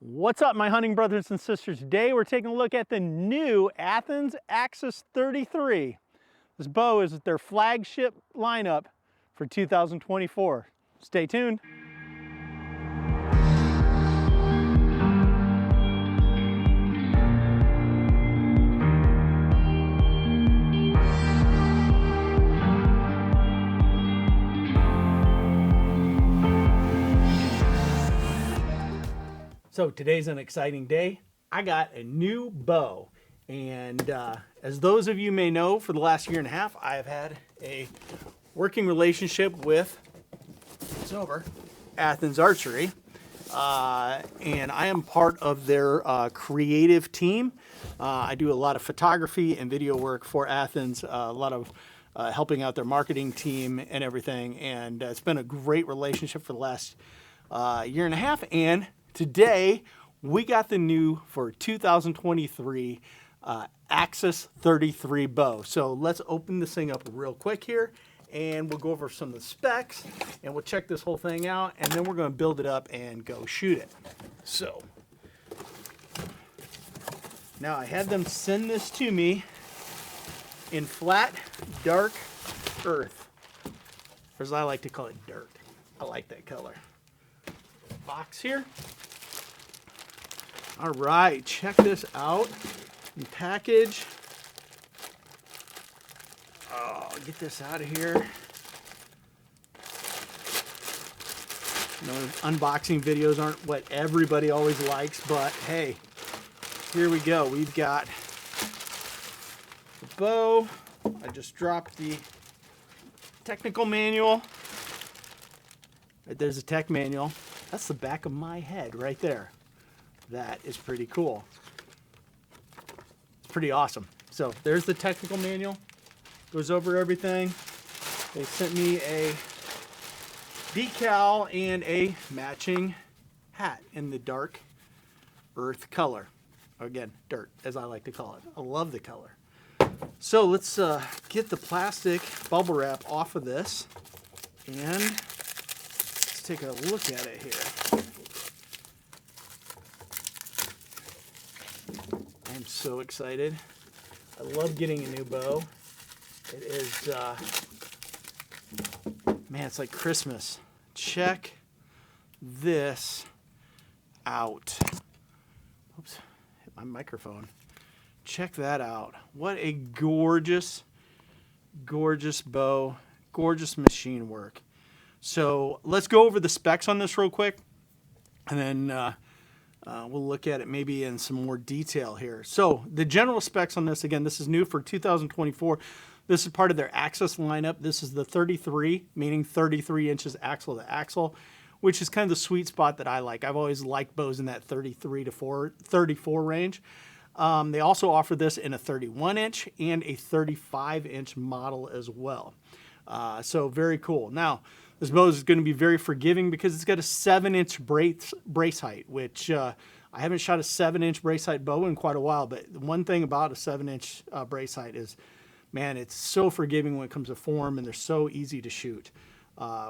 What's up, my hunting brothers and sisters? Today we're taking a look at the new Athens Axxis 33. This bow is their flagship lineup for 2024. Stay tuned. So today's an exciting day. I got a new bow, and as those of you may know, for the last year and a half, I have had a working relationship with, it's over, Athens Archery, and I am part of their creative team. I do a lot of photography and video work for Athens, a lot of helping out their marketing team and everything, and it's been a great relationship for the last year and a half. And today, we got the new for 2023 Axxis 33 bow. So let's open this thing up real quick here, and we'll go over some of the specs, and we'll check this whole thing out, and then we're going to build it up and go shoot it. So now I had them send this to me in flat, dark earth, or as I like to call it, dirt. I like that color. Box here. All right, check this out. The package. Oh, get this out of here. You know, unboxing videos aren't what everybody always likes, but hey, here we go. We've got the bow. I just dropped the technical manual. There's a tech manual. That's the back of my head right there. That is pretty cool. It's pretty awesome. So there's the technical manual. Goes over everything. They sent me a decal and a matching hat in the dark earth color. Again, dirt, as I like to call it. I love the color. So let's get the plastic bubble wrap off of this, and let's take a look at it here. I'm so excited. I love getting a new bow. It is, man, it's like Christmas. Check this out. Oops, hit my microphone. Check that out. What a gorgeous, gorgeous bow. Gorgeous machine work. So let's go over the specs on this real quick, and then we'll look at it maybe in some more detail here. So the general specs on this, again, this is new for 2024. This is part of their Axxis lineup. This is the 33, meaning 33 inches axle to axle, which is kind of the sweet spot that I like. I've always liked bows in that 33 to 34 range. They also offer this in a 31 inch and a 35 inch model as well. So very cool. Now, this bow is going to be very forgiving because it's got a 7-inch brace height, which I haven't shot a 7-inch brace height bow in quite a while. But one thing about a 7-inch brace height is, man, it's so forgiving when it comes to form, and they're so easy to shoot,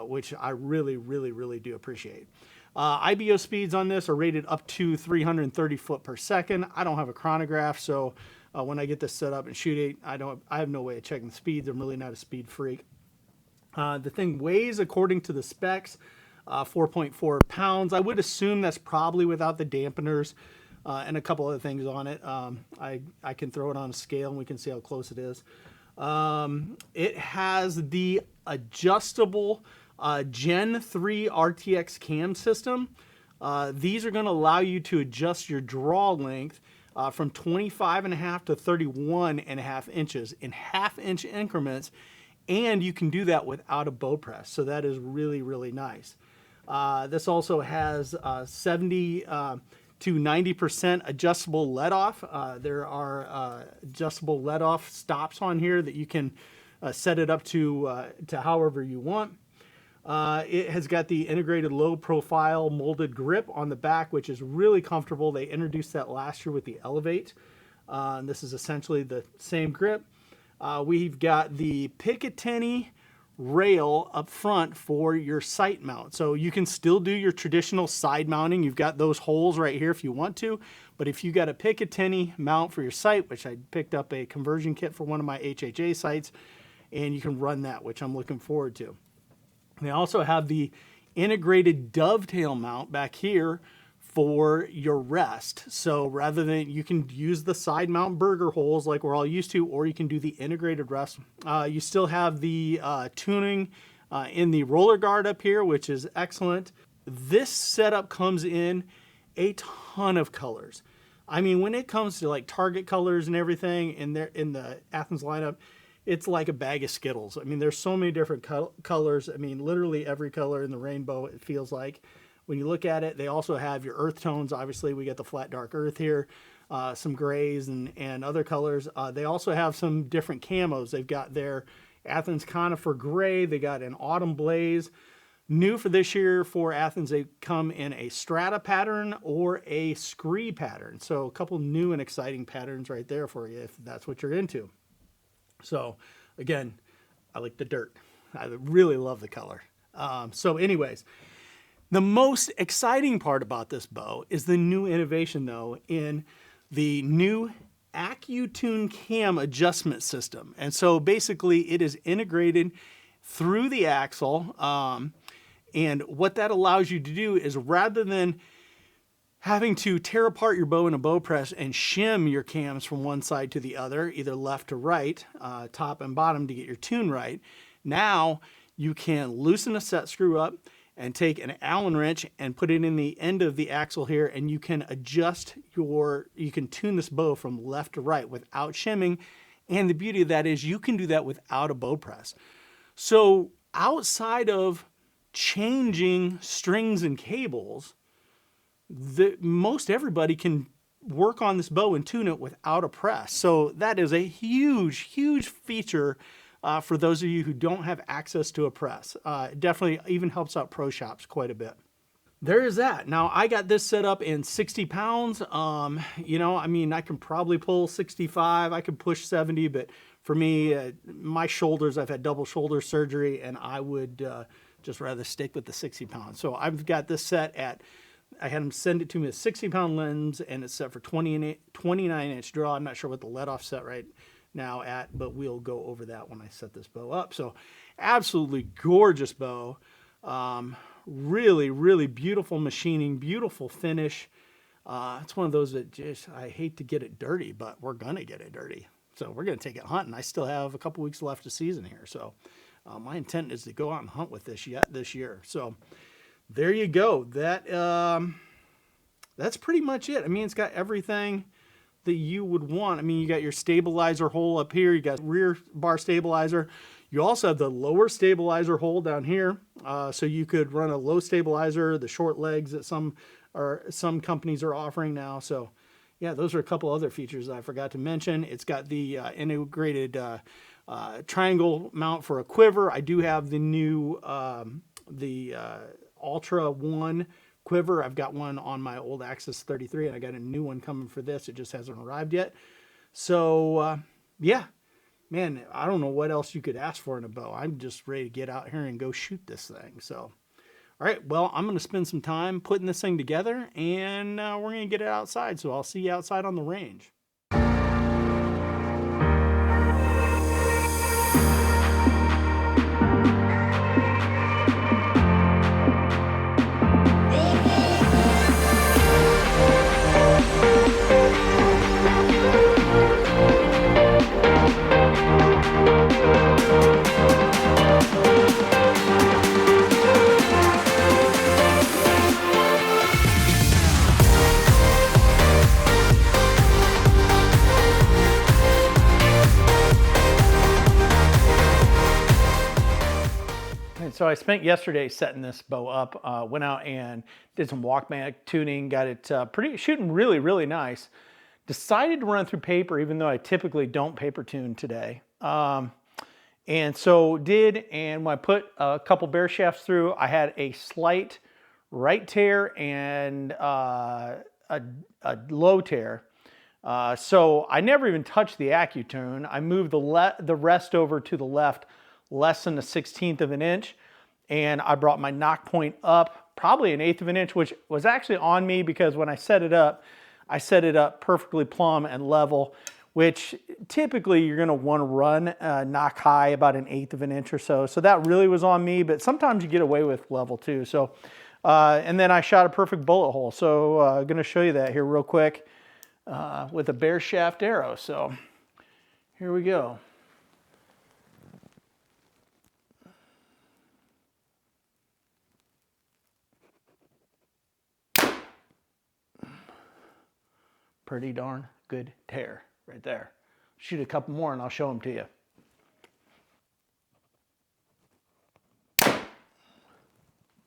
which I really, really, really do appreciate. IBO speeds on this are rated up to 330 foot per second. I don't have a chronograph, so when I get this set up and shoot it, I have no way of checking the speeds. I'm really not a speed freak. The thing weighs, according to the specs, 4.4 pounds. I would assume that's probably without the dampeners and a couple other things on it. I can throw it on a scale and we can see how close it is. It has the adjustable Gen 3 RTX cam system. These are going to allow you to adjust your draw length from 25.5 to 31.5 inches in half-inch increments. And you can do that without a bow press. So that is really, really nice. This also has 70 to 90% adjustable let-off. There are adjustable let-off stops on here that you can set it up to however you want. It has got the integrated low-profile molded grip on the back, which is really comfortable. They introduced that last year with the Elevate. And this is essentially the same grip. We've got the Picatinny rail up front for your sight mount. So you can still do your traditional side mounting. You've got those holes right here if you want to, but if you got to pick a Picatinny mount for your sight, which I picked up a conversion kit for one of my HHA sites, and you can run that, which I'm looking forward to. They also have the integrated dovetail mount back here for your rest. So rather than, you can use the side mount burger holes like we're all used to, or you can do the integrated rest. You still have the tuning in the roller guard up here, which is excellent. This setup comes in a ton of colors. I mean, when it comes to like Target colors and everything in the Athens lineup, it's like a bag of Skittles. I mean, there's so many different colors. I mean, literally every color in the rainbow, it feels like. When you look at it, they also have your earth tones. Obviously, we got the flat dark earth here, some grays and other colors. They also have some different camos. They've got their Athens Conifer Gray. They got an Autumn Blaze. New for this year for Athens, they come in a strata pattern or a scree pattern. So a couple new and exciting patterns right there for you if that's what you're into. So again, I like the dirt. I really love the color. So anyways, the most exciting part about this bow is the new innovation though in the new Accu-Tune cam adjustment system. And so basically it is integrated through the axle. And what that allows you to do is rather than having to tear apart your bow in a bow press and shim your cams from one side to the other, either left to right, top and bottom to get your tune right, now you can loosen a set screw up and take an Allen wrench and put it in the end of the axle here, and you can adjust you can tune this bow from left to right without shimming. And the beauty of that is you can do that without a bow press. So outside of changing strings and cables, most everybody can work on this bow and tune it without a press. So that is a huge, huge feature for those of you who don't have access to a press. It definitely even helps out pro shops quite a bit. There is that. Now I got this set up in 60 pounds. You know, I mean, I can probably pull 65, I could push 70, but for me, my shoulders, I've had double shoulder surgery and I would just rather stick with the 60 pounds. So I've got this set at, I had them send it to me a 60-pound lens, and it's set for 29-inch draw. I'm not sure what the let-off set right now at, but we'll go over that when I set this bow up. So absolutely gorgeous bow. Really, really beautiful machining, beautiful finish. It's one of those that just, I hate to get it dirty, but we're going to get it dirty. So we're going to take it hunting. I still have a couple weeks left of season here. So my intent is to go out and hunt with this this year. So there you go. That's pretty much it. I mean, it's got everything that you would want. I mean, you got your stabilizer hole up here. You got rear bar stabilizer. You also have the lower stabilizer hole down here. So you could run a low stabilizer, the short legs that some companies are offering now. So yeah, those are a couple other features I forgot to mention. It's got the integrated triangle mount for a quiver. I do have the new Ultra 1 quiver. I've got one on my old Axxis 33, and I got a new one coming for this. It just hasn't arrived yet. So yeah, man, I don't know what else you could ask for in a bow. I'm just ready to get out here and go shoot this thing. So all right, well, I'm going to spend some time putting this thing together, and we're going to get it outside. So I'll see you outside on the range. So I spent yesterday setting this bow up, went out and did some walkback tuning, got it shooting really, really nice. Decided to run through paper, even though I typically don't paper tune today. And so did, and when I put a couple bear shafts through, I had a slight right tear and a low tear. So I never even touched the Accu-Tune. I moved the rest over to the left, less than a 1/16 of an inch. And I brought my knock point up probably an 1/8 of an inch, which was actually on me because when I set it up perfectly plumb and level, which typically you're gonna wanna run knock high about an 1/8 of an inch or so. So that really was on me, but sometimes you get away with level too. So, and then I shot a perfect bullet hole. So I'm gonna show you that here real quick with a bare shaft arrow. So here we go. Pretty darn good tear right there. Shoot a couple more and I'll show them to you.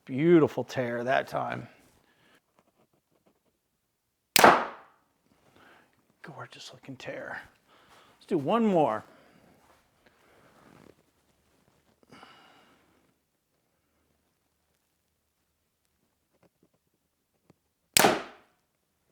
Beautiful tear that time. Gorgeous looking tear. Let's do one more.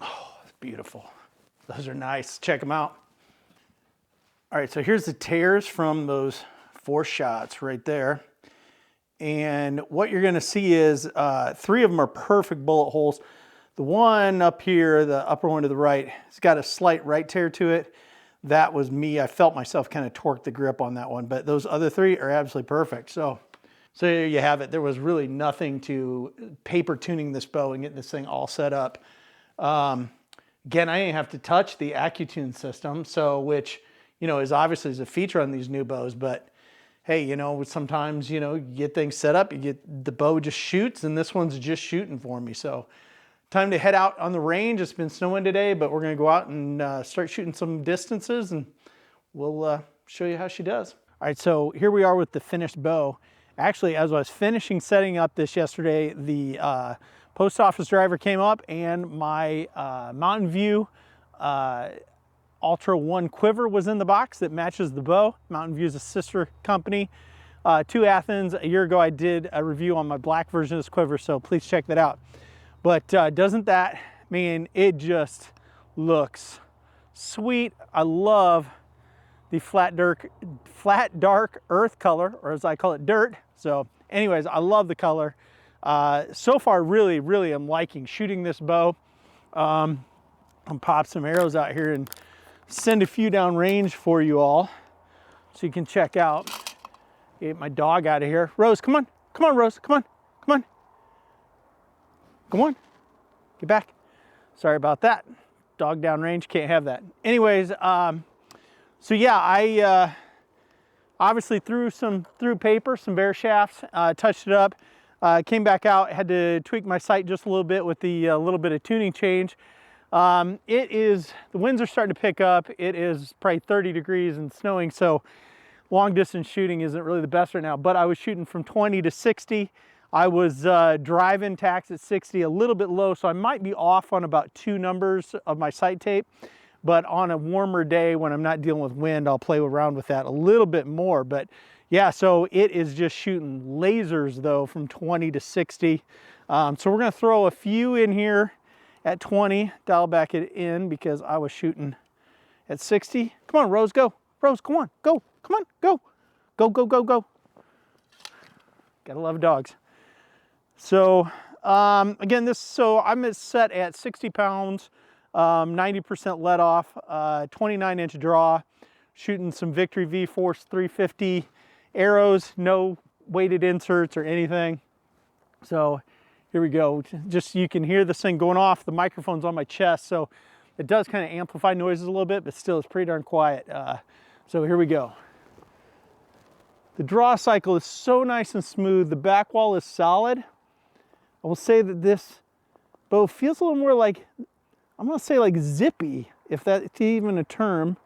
Oh, it's beautiful. Those are nice. Check them out. All right, so here's the tears from those 4 shots right there. And what you're gonna see is 3 of them are perfect bullet holes. The one up here, the upper one to the right, it's got a slight right tear to it. That was me. I felt myself kind of torque the grip on that one, but those other 3 are absolutely perfect. So there you have it. There was really nothing to paper tuning this bow and getting this thing all set up. Again, I didn't have to touch the Accu-Tune system, so which, you know, is obviously is a feature on these new bows, but hey, you know, sometimes, you know, you get things set up, you get the bow just shoots, and this one's just shooting for me. So time to head out on the range. It's been snowing today, but we're gonna go out and start shooting some distances, and we'll show you how she does. All right, so here we are with the finished bow. Actually, as I was finishing setting up this yesterday, the post office driver came up and my Mountain View Ultra 1 quiver was in the box that matches the bow. Mountain View is a sister company to Athens. A year ago I did a review on my black version of this quiver, so please check that out. But doesn't that mean it just looks sweet? I love the flat dark earth color, or as I call it, dirt. So anyways, I love the color. So far, really I'm liking shooting this bow. I'll pop some arrows out here and send a few down range for you all so you can check out. Get my dog out of here. Rose, come on. Come on, Rose. Come on. Come on. Come on. Get back. Sorry about that. Dog down range. Can't have that. Anyways, so yeah, I obviously threw paper, some bare shafts, touched it up, came back out, had to tweak my sight just a little bit with the little bit of tuning change. The winds are starting to pick up. It is probably 30 degrees and snowing, so long distance shooting isn't really the best right now, but I was shooting from 20 to 60. I was driving tax at 60, a little bit low, so I might be off on about 2 numbers of my sight tape, but on a warmer day when I'm not dealing with wind, I'll play around with that a little bit more. But yeah, so it is just shooting lasers though from 20 to 60. So we're gonna throw a few in here at 20, dial back it in because I was shooting at 60. Come on, Rose, go. Rose, come on, go. Come on, go. Go, go, go, go. Gotta love dogs. So again, so I'm set at 60 pounds, 90% let off, 29-inch draw, shooting some Victory V-Force 350 arrows, no weighted inserts or anything. So here we go. Just you can hear this thing going off. The microphone's on my chest, so it does kind of amplify noises a little bit, but still it's pretty darn quiet. So here we go. The draw cycle is so nice and smooth. The back wall is solid. I will say that this bow feels a little more like, I'm gonna say like zippy, if that's even a term,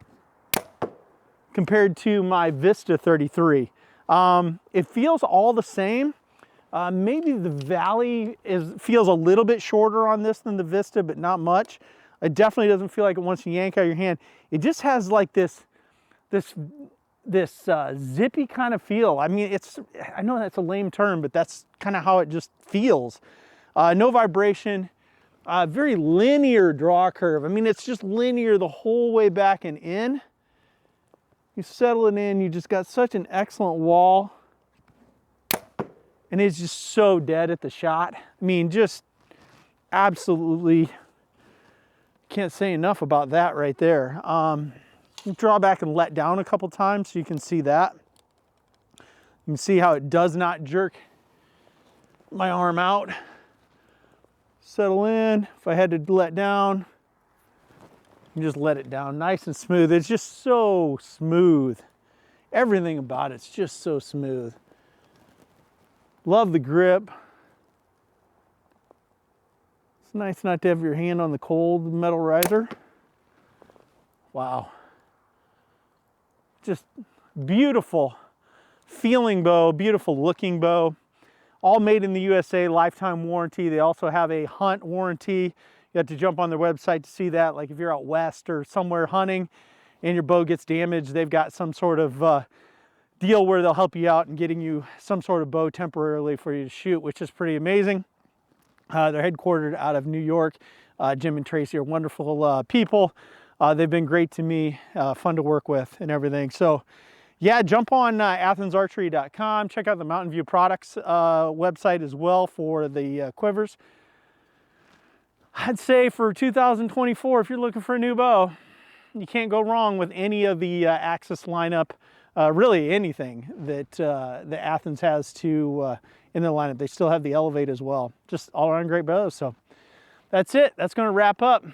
compared to my Vista 33. It feels all the same. Maybe the valley feels a little bit shorter on this than the Vista, but not much. It definitely doesn't feel like it wants to yank out your hand. It just has like this zippy kind of feel. I mean, I know that's a lame term, but that's kind of how it just feels. No vibration, very linear draw curve. I mean, it's just linear the whole way back and in. You settle it in, you just got such an excellent wall. And it's just so dead at the shot. I mean, just absolutely can't say enough about that right there. Draw back and let down a couple times so you can see that. You can see how it does not jerk my arm out. Settle in. If I had to let down, you just let it down nice and smooth. It's just so smooth. Everything about it's just so smooth. Love the grip. It's nice not to have your hand on the cold metal riser. Wow. Just beautiful feeling bow, beautiful looking bow. All made in the USA, lifetime warranty. They also have a hunt warranty. You have to jump on their website to see that. Like if you're out west or somewhere hunting and your bow gets damaged, they've got some sort of deal where they'll help you out in getting you some sort of bow temporarily for you to shoot, which is pretty amazing. They're headquartered out of New York. Jim and Tracy are wonderful people. They've been great to me, fun to work with and everything. So yeah, jump on athensarchery.com. Check out the Mountain View Products website as well for the quivers. I'd say for 2024, if you're looking for a new bow, you can't go wrong with any of the Axxis lineup. Really anything that Athens has to in their lineup. They still have the Elevate as well. Just all around great bows. So that's it. That's going to wrap up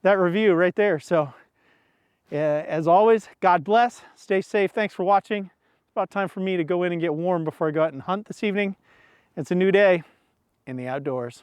that review right there. So as always, God bless. Stay safe. Thanks for watching. It's about time for me to go in and get warm before I go out and hunt this evening. It's a new day in the outdoors.